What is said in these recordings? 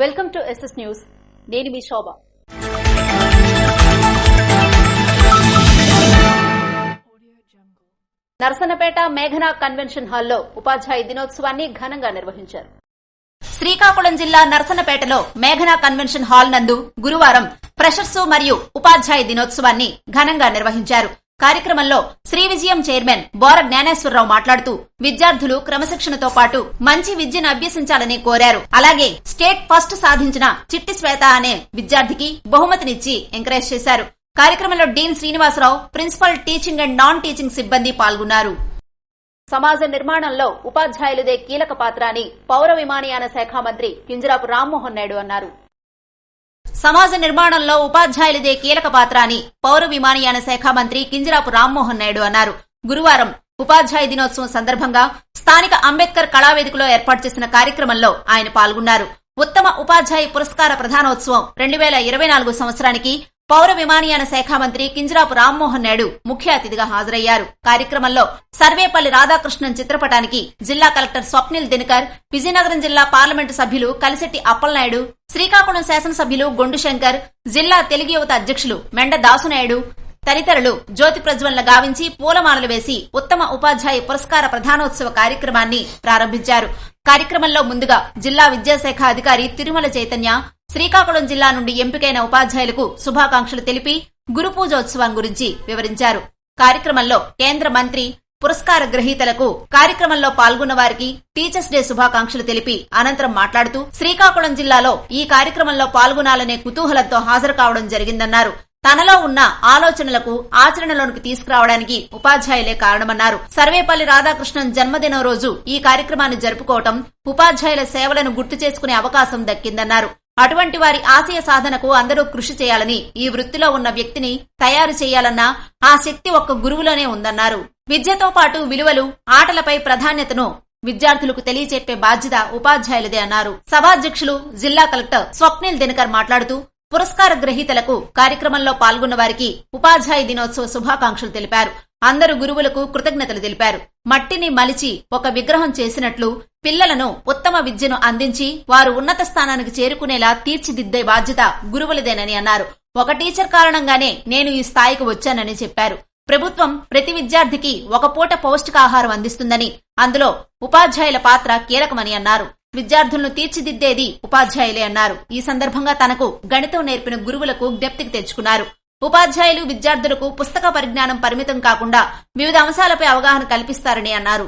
Welcome to SS news. నేను మీ శోభ. నర్సన్నపేట మేఘనా convention హాల్లో ఉపాధ్యాయ దినోత్సవాన్ని ఘనంగా నిర్వహించారు. శ్రీకాకుళం జిల్లా నర్సన్నపేటలో మేఘనా కన్వెన్షన్ హాల్ నందు గురువారం ఫ్రెషర్స్ మరియు ఉపాధ్యాయ దినోత్సవాన్ని ఘనంగా నిర్వహించారు. కార్యక్రమంలో శ్రీ విజయం చైర్మన్ బోర జ్ఞానేశ్వరరావు మాట్లాడుతూ విద్యార్థులు క్రమశిక్షణతో పాటు మంచి విద్యను అభ్యసించాలని కోరారు. అలాగే స్టేట్ ఫస్ట్ సాధించిన చిట్టి శ్వేత అనే విద్యార్థికి బహుమతినిచ్చి ఎంకరేజ్ చేశారు. కార్యక్రమంలో dean Srinivasarao, principal, teaching and non teaching సిబ్బంది పాల్గొన్నారు. సమాజ నిర్మాణంలో ఉపాధ్యాయులదే కీలక పాత్ర అని పౌర విమానయాన శాఖ మంత్రి కింజరాపు రామ్మోహన్ నాయుడు అన్నారు. సమాజ నిర్మాణంలో ఉపాధ్యాయులదే కీలక పాత్ర అని పౌర విమానయాన శాఖ మంత్రి కింజరాపు రామ్మోహన్ నాయుడు అన్నారు. గురువారం ఉపాధ్యాయ దినోత్సవం సందర్భంగా స్థానిక అంబేద్కర్ కళావేదికలో ఏర్పాటు చేసిన కార్యక్రమంలో ఆయన పాల్గొన్నారు. ఉత్తమ ఉపాధ్యాయ పురస్కార ప్రధానోత్సవం 2024 సంవత్సరానికి పౌర విమానయాన శాఖ మంత్రి కింజరాపు రామ్మోహన్ నాయుడు ముఖ్య అతిథిగా హాజరయ్యారు. కార్యక్రమంలో సర్వేపల్లి రాధాకృష్ణన్ చిత్రపటానికి జిల్లా కలెక్టర్ స్వప్నిల్ దినకర్, విజయనగరం జిల్లా పార్లమెంటు సభ్యులు కలిశెట్టి అప్పలనాయుడు, శ్రీకాకుళం శాసనసభ్యులు గొండు శంకర్, జిల్లా తెలుగు యువత అధ్యక్షులు మెండ దాసునాయుడు తదితరులు జ్యోతి ప్రజ్వలన గావించి పూలమాలలు వేసి ఉత్తమ ఉపాధ్యాయ పురస్కార ప్రధానోత్సవ కార్యక్రమాన్ని ప్రారంభించారు. కార్యక్రమంలో ముందుగా జిల్లా విద్యాశాఖ అధికారి తిరుమల చైతన్య శ్రీకాకుళం జిల్లా నుండి ఎంపికైన ఉపాధ్యాయులకు శుభాకాంక్షలు తెలిపి గురు పూజోత్సవం గురించి వివరించారు. కార్యక్రమంలో కేంద్ర మంత్రి పురస్కార గ్రహీతలకు కార్యక్రమంలో పాల్గొన్న వారికి టీచర్స్ డే శుభాకాంక్షలు తెలిపి అనంతరం మాట్లాడుతూ శ్రీకాకుళం జిల్లాలో ఈ కార్యక్రమంలో పాల్గొనాలనే కుతూహలంతో హాజరు కావడం జరిగిందన్నారు. తనలో ఉన్న ఆలోచనలకు ఆచరణలోనికి తీసుకురావడానికి ఉపాధ్యాయులే కారణమన్నారు. సర్వేపల్లి రాధాకృష్ణన్ జన్మదినం రోజు ఈ కార్యక్రమాన్ని జరుపుకోవడం ఉపాధ్యాయుల సేవలను గుర్తు చేసుకునే అవకాశం దక్కిందన్నారు. అటువంటి వారి ఆశయ సాధనకు అందరూ కృషి చేయాలని, ఈ వృత్తిలో ఉన్న వ్యక్తిని తయారు చేయాలన్నా ఆ శక్తి ఒక్క గురువులోనే ఉందన్నారు. విద్యతో పాటు విలువలు, ఆటలపై ప్రాధాన్యతను విద్యార్థులకు తెలియచెప్పే బాధ్యత ఉపాధ్యాయులదే అన్నారు. సభాధ్యక్షులు జిల్లా కలెక్టర్ స్వప్నిల్ దినకర్ మాట్లాడుతూ పురస్కార గ్రహీతలకు కార్యక్రమంలో పాల్గొన్న వారికి ఉపాధ్యాయ దినోత్సవ శుభాకాంక్షలు తెలిపారు. అందరు గురువులకు కృతజ్ఞతలు తెలిపారు. మట్టిని మలిచి ఒక విగ్రహం చేసినట్లు పిల్లలను ఉత్తమ విద్యను అందించి వారు ఉన్నత స్థానానికి చేరుకునేలా తీర్చిదిద్దే బాధ్యత గురువులదేనని అన్నారు. ఒక టీచర్ కారణంగానే నేను ఈ స్థాయికి వచ్చానని చెప్పారు. ప్రభుత్వం ప్రతి విద్యార్థికి ఒక పూట పౌష్టికాహారం అందిస్తుందని, అందులో ఉపాధ్యాయుల పాత్ర కీలకమని అన్నారు. విద్యార్థులను తీర్చిదిద్దేది ఉపాధ్యాయులే అన్నారు. ఈ సందర్భంగా తనకు గణితం నేర్పిన గురువులకు జ్ఞప్తికి తెచ్చుకున్నారు. ఉపాధ్యాయులు విద్యార్థులకు పుస్తక పరిజ్ఞానం పరిమితం కాకుండా వివిధ అంశాలపై అవగాహన కల్పిస్తారని అన్నారు.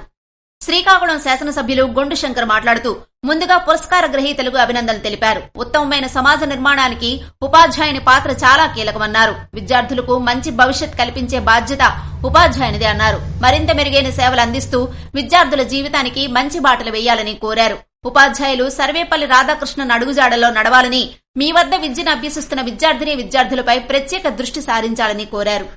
శ్రీకాకుళం శాసనసభ్యులు గొండు శంకర్ మాట్లాడుతూ ముందుగా పురస్కార గ్రహీతలకు అభినందనలు తెలిపారు. ఉత్తమమైన సమాజ నిర్మాణానికి ఉపాధ్యాయుని పాత్ర చాలా కీలకమన్నారు. విద్యార్థులకు మంచి భవిష్యత్ కల్పించే బాధ్యత ఉపాధ్యాయునిదే అన్నారు. మరింత మెరుగైన సేవలు అందిస్తూ విద్యార్థుల జీవితానికి మంచి బాటలు వేయాలని కోరారు. ఉపాధ్యాయులు సర్వేపల్లి రాధాకృష్ణన్ అడుగుజాడల్లో నడవాలని, మీ వద్ద విద్యను అభ్యసిస్తున్న విద్యార్థులపై ప్రత్యేక దృష్టి సారించాలని కోరారు.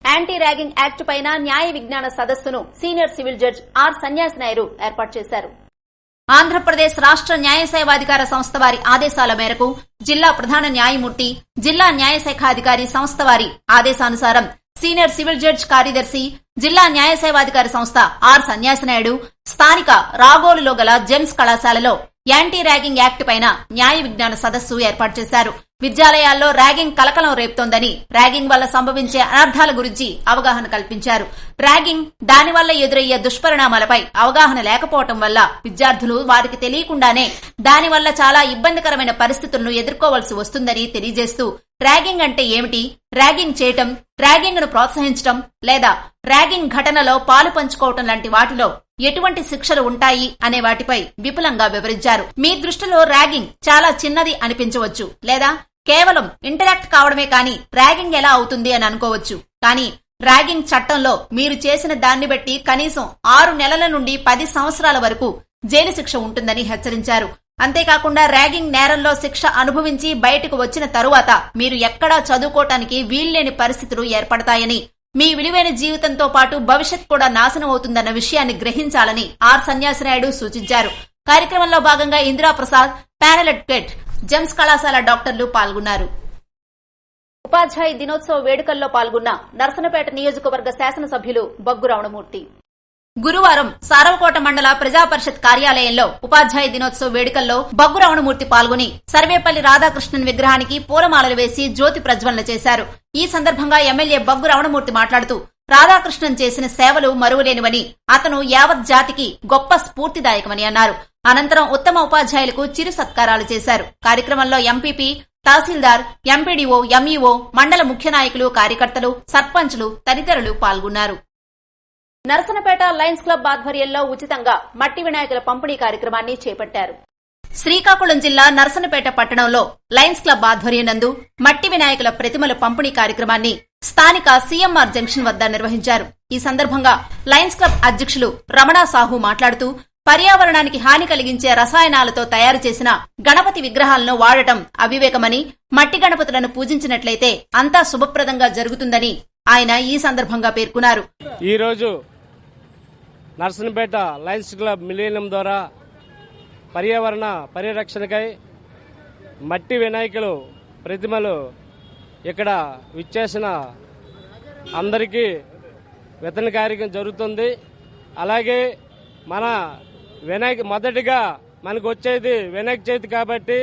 యాంటీ ర్యాగింగ్ యాక్ట్ పైన న్యాయ విజ్ఞాన సదస్సును సీనియర్ సివిల్ జడ్జ్ ఆర్ సన్యాసి నాయుడు ఏర్పాటు చేశారు. ఆంధ్రప్రదేశ్ రాష్ట్ర న్యాయ సేవాధికార సంస్థ వారి ఆదేశాల మేరకు జిల్లా ప్రధాన న్యాయమూర్తి, జిల్లా న్యాయశాఖ అధికారి సంస్థ వారి ఆదేశానుసారం సీనియర్ సివిల్ జడ్జ్ కార్యదర్శి, జిల్లా న్యాయ సేవాధికారి సంస్థ ఆర్ సన్యాసి నాయుడు స్థానిక రాగోలులో గల జెమ్స్ కళాశాలలో యాంటీ ర్యాగింగ్ యాక్ట్ పైన న్యాయ విజ్ఞాన సదస్సు ఏర్పాటు చేశారు. విద్యాలయాల్లో ర్యాగింగ్ కలకలం రేపుతోందని, ర్యాగింగ్ వల్ల సంభవించే అనర్థాల గురించి అవగాహన కల్పించారు. ర్యాగింగ్, దానివల్ల ఎదురయ్యే దుష్పరిణామాలపై అవగాహన లేకపోవడం వల్ల విద్యార్థులు వారికి తెలియకుండానే దానివల్ల చాలా ఇబ్బందికరమైన పరిస్థితులను ఎదుర్కోవాల్సి వస్తుందని తెలియజేస్తూ ర్యాగింగ్ అంటే ఏమిటి, ర్యాగింగ్ చేయటం, ర్యాగింగ్ ను ప్రోత్సహించడం లేదా ర్యాగింగ్ ఘటనలో పాలు పంచుకోవటం లాంటి వాటిలో ఎటువంటి శిక్షలు ఉంటాయి అనే వాటిపై విపులంగా వివరించారు. మీ దృష్టిలో ర్యాగింగ్ చాలా చిన్నది అనిపించవచ్చు, లేదా కేవలం ఇంటరాక్ట్ కావడమే కానీ ర్యాగింగ్ ఎలా అవుతుంది అని అనుకోవచ్చు. కానీ ర్యాగింగ్ చట్టంలో మీరు చేసిన దాన్ని బట్టి కనీసం 6 నెలల నుండి 10 సంవత్సరాల వరకు జైలు శిక్ష ఉంటుందని హెచ్చరించారు. అంతేకాకుండా ర్యాగింగ్ నేరంలో శిక్ష అనుభవించి బయటకు వచ్చిన తరువాత మీరు ఎక్కడా చదువుకోవటానికి వీల్లేని పరిస్థితులు ఏర్పడతాయని, మీ విలువైన జీవితంతో పాటు భవిష్యత్ కూడా నాశనం అవుతుందన్న విషయాన్ని గ్రహించాలని ఆర్ సన్యాసి నాయుడు సూచించారు. కార్యక్రమంలో భాగంగా ఇందిరాప్రసాద్, ప్యానెల్ అడ్వకేట్, జెమ్స్ కళాశాల డాక్టర్లు పాల్గొన్నారు. ఉపాధ్యాయ దినోత్సవ వేడుకల్లో పాల్గొన్న నర్సన్నపేట నియోజకవర్గ శాసనసభ్యులు బగ్గు రమణమూర్తి. గురువారం సారవకోట మండల ప్రజాపరిషత్ కార్యాలయంలో ఉపాధ్యాయ దినోత్సవ వేడుకల్లో బగ్గు రమణమూర్తి పాల్గొని సర్వేపల్లి రాధాకృష్ణన్ విగ్రహానికి పూలమాలలు వేసి జ్యోతి ప్రజ్వలన చేశారు. ఈ సందర్భంగా ఎమ్మెల్యే బగ్గు రమణమూర్తి మాట్లాడుతూ రాధాకృష్ణన్ చేసిన సేవలు మరువలేనివని, అతను యావత్ జాతికి గొప్ప స్ఫూర్తిదాయకమని అన్నారు. అనంతరం ఉత్తమ ఉపాధ్యాయులకు చిరు సత్కారాలు చేశారు. కార్యక్రమంలో ఎంపీపీ, తహసీల్దార్, ఎంపీడీఓ, ఎంఈఓ, మండల ముఖ్య నాయకులు, కార్యకర్తలు, సర్పంచ్లు తదితరులు పాల్గొన్నారు. నరసనపేట లయన్స్ క్లబ్ ఆధ్వర్యంలో ఉచితంగా మట్టి వినాయకుల పంపిణీ కార్యక్రమాన్ని చేపట్టారు. శ్రీకాకుళం జిల్లా నరసనపేట పట్టణంలో లయన్స్ క్లబ్ ఆధ్వర్యం నందు మట్టి వినాయకుల ప్రతిమల పంపిణీ కార్యక్రమాన్ని స్థానిక సీఎంఆర్ జంక్షన్ వద్ద నిర్వహించారు. ఈ సందర్భంగా లయన్స్ క్లబ్ అధ్యక్షులు రమణా సాహు మాట్లాడుతూ పర్యావరణానికి హాని కలిగించే రసాయనాలతో తయారు చేసిన గణపతి విగ్రహాలను వాడటం అవివేకమని, మట్టి గణపతులను పూజించినట్లయితే అంతా శుభప్రదంగా జరుగుతుందని ఆయన ఈ సందర్భంగా పేర్కొన్నారు. ఈ రోజు నర్సనపేట లయన్స్ క్లబ్ మిలీనియం ద్వారా పర్యావరణ పరిరక్షణకై మట్టి వినాయకులు ప్రతిమలు ఇక్కడ విచ్చేసిన అందరికీ వితరణ కార్యక్రమం జరుగుతుంది. అలాగే మన మొదటిగా మనకు వచ్చేది వినాయక చవితి కాబట్టి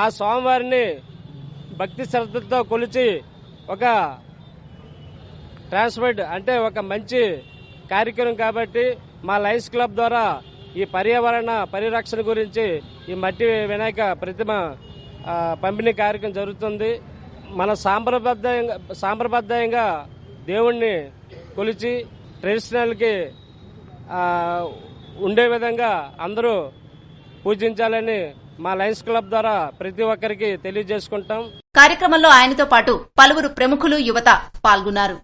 ఆ స్వామివారిని భక్తి శ్రద్ధలతో కొలిచి ఒక ట్రాన్స్పోర్ట్ అంటే ఒక మంచి కార్యక్రమం కాబట్టి మా లయన్స్ క్లబ్ ద్వారా ఈ పర్యావరణ పరిరక్షణ గురించి ఈ మట్టి వినాయక ప్రతిమ పంపిణీ కార్యక్రమం జరుగుతుంది. మన సాంప్రదాయంగా దేవుణ్ణి కొలిచి ట్రెడిషనల్కి ఉండే విధంగా అందరూ పూజించాలని మా లయన్స్ క్లబ్ ద్వారా ప్రతి ఒక్కరికి తెలియజేసుకుంటాం. కార్యక్రమంలో ఆయనతో పాటు పలువురు ప్రముఖులు, యువత పాల్గొన్నారు.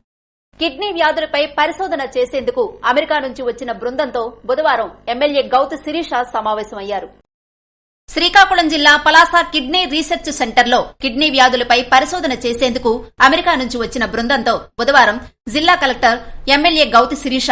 కిడ్నీ వ్యాధులపై పరిశోధన చేసేందుకు అమెరికా నుంచి వచ్చిన బృందంతో బుధవారం ఎమ్మెల్యే గౌతు శిరీష సమావేశమయ్యారు. శ్రీకాకుళం జిల్లా పలాస కిడ్నీ రీసెర్చ్ సెంటర్లో కిడ్నీ వ్యాధులపై పరిశోధన చేసేందుకు అమెరికా నుంచి వచ్చిన బృందంతో బుధవారం జిల్లా collector, MLA Gouthu Sirisha,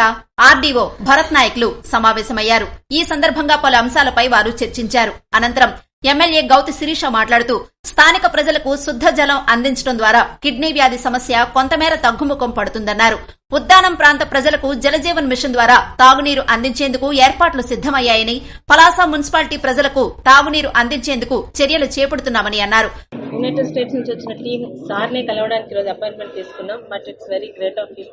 RDO Bharat నాయక్లు సమావేశమయ్యారు. ఈ సందర్భంగా పలు అంశాలపై వారు చర్చించారు. అనంతరం ఎమ్మెల్యే గౌతు శిరీష మాట్లాడుతూ స్థానిక ప్రజలకు శుద్ధ జలం అందించడం ద్వారా కిడ్నీ వ్యాధి సమస్య కొంతమేర తగ్గుముఖం పడుతుందన్నారు. ఉద్దానం ప్రాంత ప్రజలకు జలజీవన్ మిషన్ ద్వారా తాగునీరు అందించేందుకు ఏర్పాట్లు సిద్దమయ్యాయని, పలాస మున్సిపాలిటీ ప్రజలకు తాగునీరు అందించేందుకు చర్యలు చేపడుతున్నామని అన్నారు. యునైటెడ్ స్టేట్స్ నుంచి వచ్చిన టీం సార్నే కలవడానికి ఈరోజు అపాయింట్మెంట్ తీసుకున్నాం. But it's very great of you.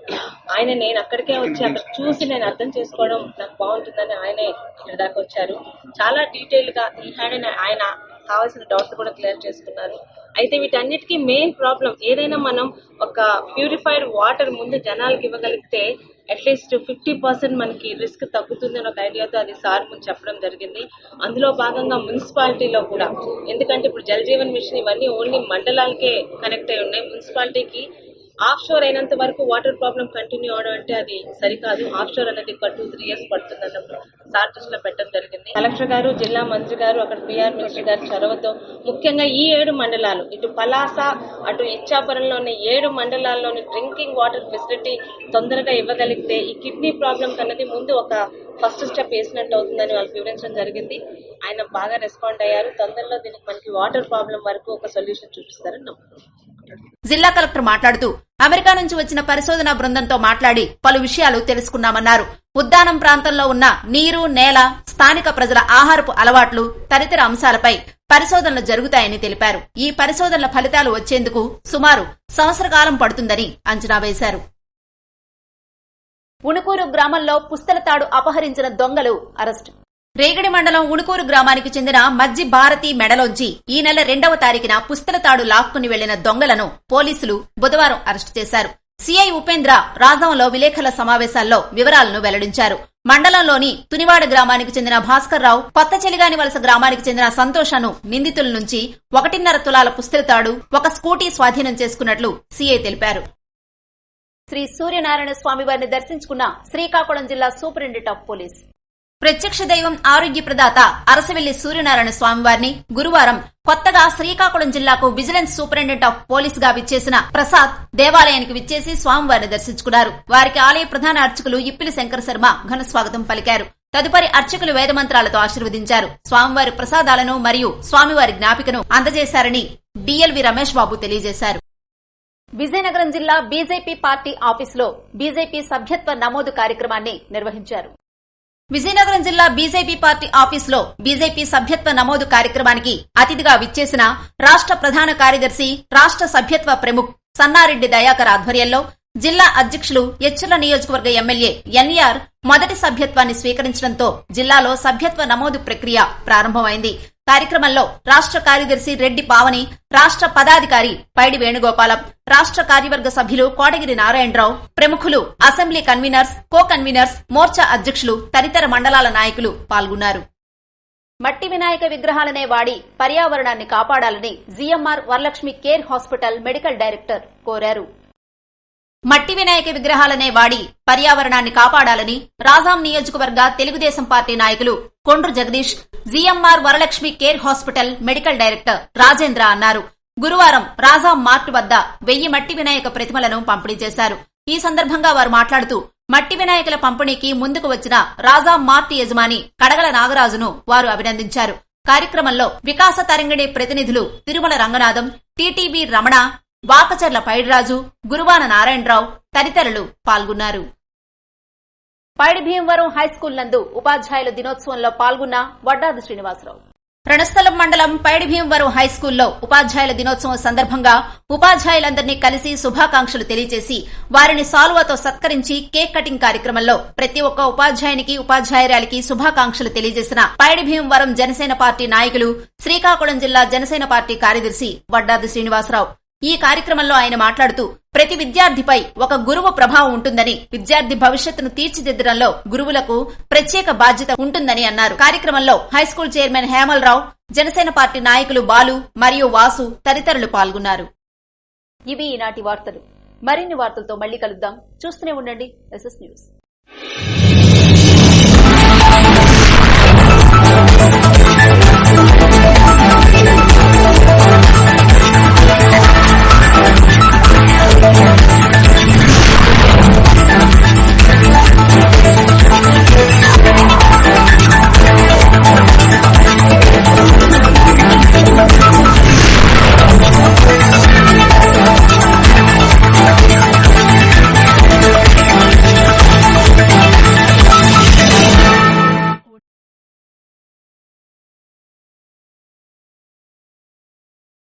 నేను అక్కడికే వచ్చి అక్కడ చూసి నేను అర్థం చేసుకోవడం నాకు బాగుంటుందని ఆయనే ఇక్కడ దాకా వచ్చారు. చాలా డీటెయిల్ గా ఈ హ్యాండ్ ఆయన కావాల్సిన డౌట్స్ కూడా క్లియర్ చేసుకున్నారు. అయితే వీటన్నిటికీ మెయిన్ ప్రాబ్లం ఏదైనా మనం ఒక ప్యూరిఫైడ్ వాటర్ ముందు జనాలకు ఇవ్వగలిగితే అట్లీస్ట్ 50% మనకి రిస్క్ తగ్గుతుంది అని ఒక ఐడియాతో అది సార్ ముందు చెప్పడం జరిగింది. అందులో భాగంగా మున్సిపాలిటీలో కూడా, ఎందుకంటే ఇప్పుడు జల్ జీవన్ మిషన్ ఇవన్నీ ఓన్లీ మండలాలకే కనెక్ట్ అయి ఉన్నాయి. మున్సిపాలిటీకి ఆఫ్ షోర్ అయినంత వరకు వాటర్ ప్రాబ్లం కంటిన్యూ అవడం అంటే అది సరికాదు. ఆఫ్ షోర్ అనేది 2-3 years పడుతుంది అన్నప్పుడు సార్ దృష్టిలో పెట్టడం జరిగింది. కలెక్టర్ గారు, జిల్లా మంత్రి గారు, అక్కడ పిఆర్ మినిస్టర్ గారి చొరవతో ముఖ్యంగా ఈ 7 మండలాలు, ఇటు పలాస అటు ఇచ్చాపురంలో ఉన్న 7 మండలాల్లోని డ్రింకింగ్ వాటర్ ఫెసిలిటీ తొందరగా ఇవ్వగలిగితే ఈ కిడ్నీ ప్రాబ్లం కన్నది ముందు ఒక ఫస్ట్ స్టెప్ వేసినట్టు అవుతుందని వాళ్ళకి వివరించడం జరిగింది. ఆయన బాగా రెస్పాండ్ అయ్యారు. తొందరలో దీనికి మనకి వాటర్ ప్రాబ్లం వరకు ఒక సొల్యూషన్ చూపిస్తారని నమ్ముతున్నాం. జిల్లా కలెక్టర్ మాట్లాడుతూ అమెరికా నుంచి వచ్చిన పరిశోధనా బృందంతో మాట్లాడి పలు విషయాలు తెలుసుకున్నామన్నారు. ఉద్దానం ప్రాంతంలో ఉన్న నీరు, నేల, స్థానిక ప్రజల ఆహారపు అలవాట్లు తదితర అంశాలపై పరిశోధనలు జరుగుతాయని తెలిపారు. ఈ పరిశోధనల ఫలితాలు వచ్చేందుకు సుమారు సంవత్సరకాలం పడుతుందని అంచనా వేశారు. ఉణుకూరు గ్రామంలో పుస్తల తాడు అపహరించిన దొంగలు అరెస్టు. రేగడి మండలం ఉణుకూరు గ్రామానికి చెందిన మజ్జి భారతి మెడలోంచి ఈ నెల 2వ తారీఖున పుస్తల తాడు లాక్కుని వెళ్లిన దొంగలను పోలీసులు బుధవారం అరెస్టు చేశారు. సిఐ ఉపేంద్ర రాజంలో విలేకరుల సమావేశాల్లో వివరాలను వెల్లడించారు. మండలంలోని తునివాడ గ్రామానికి చెందిన భాస్కర్ రావు, కొత్త చెలిగాని వలస గ్రామానికి చెందిన సంతోషను నిందితుల నుంచి 1.5 తులాల పుస్తల తాడు, ఒక స్కూటీ స్వాధీనం చేసుకున్నట్లు సిఐ తెలిపారు. శ్రీ సూర్యనారాయణ స్వామి వారిని దర్శించుకున్న శ్రీకాకుళం జిల్లా సూపరింటెండెంట్ ఆఫ్ పోలీస్. ప్రత్యక్ష దైవం, ఆరోగ్య ప్రదాత అరసవెల్లి సూర్యనారాయణ స్వామివారిని గురువారం కొత్తగా శ్రీకాకుళం జిల్లాకు విజిలెన్స్ సూపరింటెండెంట్ ఆఫ్ పోలీస్ గా విచ్చేసిన ప్రసాద్ దేవాలయానికి విచ్చేసి స్వామివారిని దర్శించుకున్నారు. వారికి ఆలయ ప్రధాన అర్చకులు ఇప్పిలి శంకర శర్మ ఘన స్వాగతం పలికారు. తదుపరి అర్చకులు వేదమంత్రాలతో ఆశీర్వదించారు. స్వామివారి ప్రసాదాలను మరియు స్వామివారి జ్ఞాపికను అందజేశారని డిఎల్వి రమేష్ బాబు తెలియజేశారు. విజయనగరం జిల్లా బీజేపీ పార్టీ ఆఫీసులో బీజేపీ సభ్యత్వ నమోదు కార్యక్రమాన్ని నిర్వహించారు. విజయనగరం జిల్లా బీజేపీ పార్టీ ఆఫీసులో బీజేపీ సభ్యత్వ నమోదు కార్యక్రమానికి అతిథిగా విచ్చేసిన రాష్ట ప్రధాన కార్యదర్శి రాష్ట సభ్యత్వ ప్రముఖ్ సన్నారెడ్డి దయాకర్ ఆధ్వర్యంలో జిల్లా అధ్యకులు ఎచ్చెర్ల నియోజకవర్గ ఎమ్మెల్యే ఎన్ఈఆర్ మొదటి సభ్యత్వాన్ని స్వీకరించడంతో జిల్లాలో సభ్యత్వ నమోదు ప్రక్రియ ప్రారంభమైంది. కార్యక్రమంలో రాష్ట కార్యదర్శి రెడ్డి పావని, రాష్ట పదాధికారి పైడి వేణుగోపాలం, రాష్ట కార్యవర్గ సభ్యులు కోటగిరి నారాయణరావు, ప్రముఖులు, అసెంబ్లీ కన్వీనర్స్, కో కన్వీనర్స్, మోర్చా అధ్యకులు, తదితర మండలాల నాయకులు పాల్గొన్నారు. మట్టి వినాయక విగ్రహాలనే వాడి పర్యావరణాన్ని కాపాడాలని GMR Varalakshmi care hospital medical director కోరారు. మట్టి వినాయక విగ్రహాలనే వాడి పర్యావరణాన్ని కాపాడాలని రాజాం నియోజకవర్గ తెలుగుదేశం పార్టీ నాయకులు Kondru Jagadish, GMR Varalakshmi care hospital medical director Rajendra అన్నారు. గురువారం రాజాం మార్ట్ వద్ద 1000 మట్టి వినాయక ప్రతిమలను పంపిణీ చేశారు. ఈ సందర్భంగా వారు మాట్లాడుతూ మట్టి వినాయకుల పంపిణీకి ముందుకు వచ్చిన రాజాం మార్ట్ యజమాని కడగల నాగరాజును వారు అభినందించారు. కార్యక్రమంలో వికాస తరంగిణి ప్రతినిధులు తిరుమల రంగనాథం, టీటీబీ రమణ, వాకచర్ల పైడిరాజు, గురువాన నారాయణరావు తదితరులు పాల్గొన్నారు. పైడి భీమవరం హైస్కూల్ నందు ఉపాధ్యాయుల దినోత్సవంలో పాల్గొన్న వడ్డాది శ్రీనివాసరావు. రణస్థలం మండలం పైడి భీమవరం హైస్కూల్లో ఉపాధ్యాయుల దినోత్సవం సందర్భంగా ఉపాధ్యాయులందరినీ కలిసి శుభాకాంక్షలు తెలియజేసి వారిని సాల్వాతో సత్కరించి కేక్ కటింగ్ కార్యక్రమంలో ప్రతి ఒక్క ఉపాధ్యాయునికి, ఉపాధ్యాయురాలికి శుభాకాంక్షలు తెలియజేసిన పైడి భీమవరం జనసేన పార్టీ నాయకులు, శ్రీకాకుళం జిల్లా జనసేన పార్టీ కార్యదర్శి వడ్డాది శ్రీనివాసరావు. ఈ కార్యక్రమంలో ఆయన మాట్లాడుతూ ప్రతి విద్యార్థిపై ఒక గురువు ప్రభావం ఉంటుందని, విద్యార్థి భవిష్యత్తును తీర్చిదిద్దడంలో గురువులకు ప్రత్యేక బాధ్యత ఉంటుందని అన్నారు. కార్యక్రమంలో హైస్కూల్ చైర్మన్ హేమలరావు, జనసేన పార్టీ నాయకులు బాలు మరియు వాసు తదితరులు పాల్గొన్నారు. ఇవి ఈనాటి వార్తలు. మరిన్ని వార్తలతో మళ్లీ కలుద్దాం. చూస్తూనే ఉండండి SS న్యూస్.